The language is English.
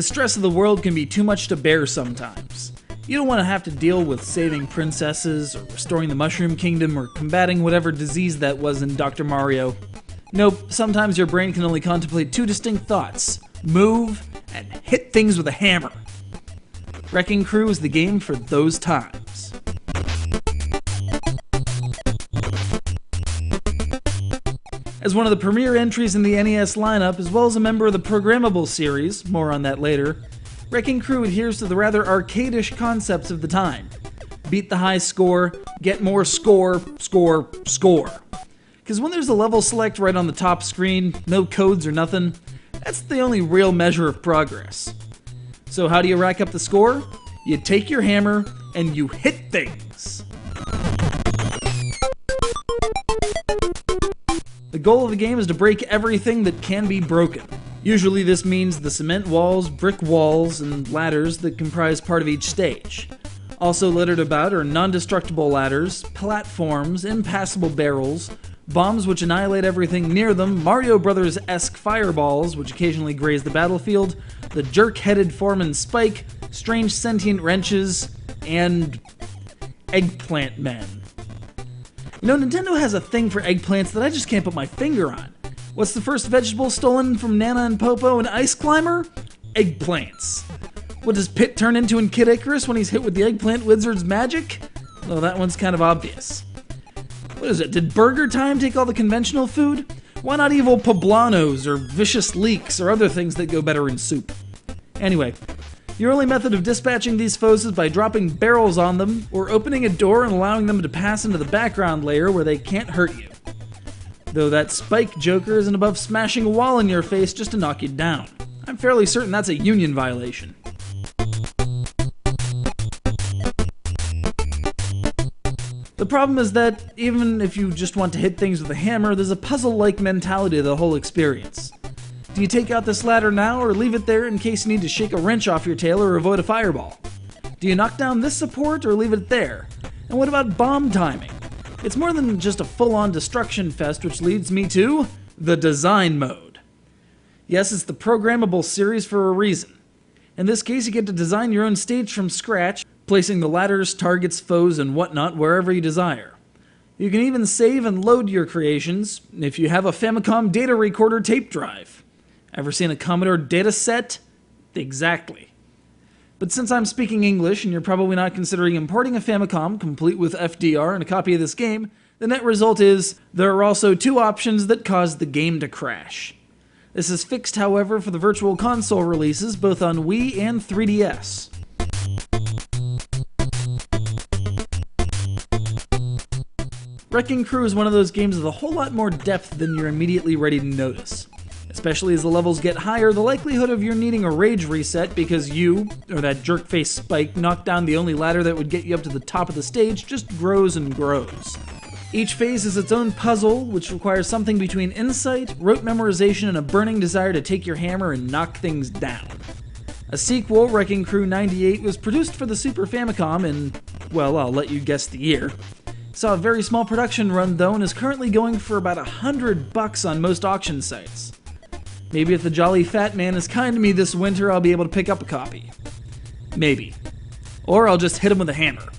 The stress of the world can be too much to bear sometimes. You don't want to have to deal with saving princesses, or restoring the Mushroom Kingdom, or combating whatever disease that was in Dr. Mario. Nope, sometimes your brain can only contemplate two distinct thoughts: move and hit things with a hammer. Wrecking Crew is the game for those times. As one of the premier entries in the NES lineup, as well as a member of the programmable series, more on that later, Wrecking Crew adheres to the rather arcadish concepts of the time. Beat the high score, get more score, score, score. Because when there's a level select right on the top screen, no codes or nothing, that's the only real measure of progress. So how do you rack up the score? You take your hammer and you hit things. The goal of the game is to break everything that can be broken. Usually this means the cement walls, brick walls, and ladders that comprise part of each stage. Also littered about are non-destructible ladders, platforms, impassable barrels, bombs which annihilate everything near them, Mario Brothers-esque fireballs which occasionally graze the battlefield, the jerk-headed Foreman Spike, strange sentient wrenches, and eggplant men. You know, Nintendo has a thing for eggplants that I just can't put my finger on. What's the first vegetable stolen from Nana and Popo and Ice Climber? Eggplants. What does Pit turn into in Kid Icarus when he's hit with the eggplant wizard's magic? Well, that one's kind of obvious. What is it? Did Burger Time take all the conventional food? Why not evil poblanos or vicious leeks or other things that go better in soup? Anyway, your only method of dispatching these foes is by dropping barrels on them or opening a door and allowing them to pass into the background layer where they can't hurt you. Though that Spike Joker isn't above smashing a wall in your face just to knock you down. I'm fairly certain that's a union violation. The problem is that even if you just want to hit things with a hammer, there's a puzzle-like mentality to the whole experience. Do you take out this ladder now or leave it there in case you need to shake a wrench off your tail or avoid a fireball? Do you knock down this support or leave it there? And what about bomb timing? It's more than just a full-on destruction fest, which leads me to the design mode. Yes, it's the programmable series for a reason. In this case, you get to design your own stage from scratch, placing the ladders, targets, foes, and whatnot wherever you desire. You can even save and load your creations if you have a Famicom data recorder tape drive. Ever seen a Commodore data set? Exactly. But since I'm speaking English and you're probably not considering importing a Famicom complete with FDR and a copy of this game, the net result is there are also two options that cause the game to crash. This is fixed, however, for the Virtual Console releases both on Wii and 3DS. Wrecking Crew is one of those games with a whole lot more depth than you're immediately ready to notice. Especially as the levels get higher, the likelihood of your needing a rage reset because you, or that jerk-faced Spike, knocked down the only ladder that would get you up to the top of the stage just grows and grows. Each phase is its own puzzle, which requires something between insight, rote memorization, and a burning desire to take your hammer and knock things down. A sequel, Wrecking Crew 98, was produced for the Super Famicom in, well, I'll let you guess the year. Saw a very small production run though and is currently going for about $100 on most auction sites. Maybe if the Jolly Fat Man is kind to me this winter, I'll be able to pick up a copy. Maybe. Or I'll just hit him with a hammer.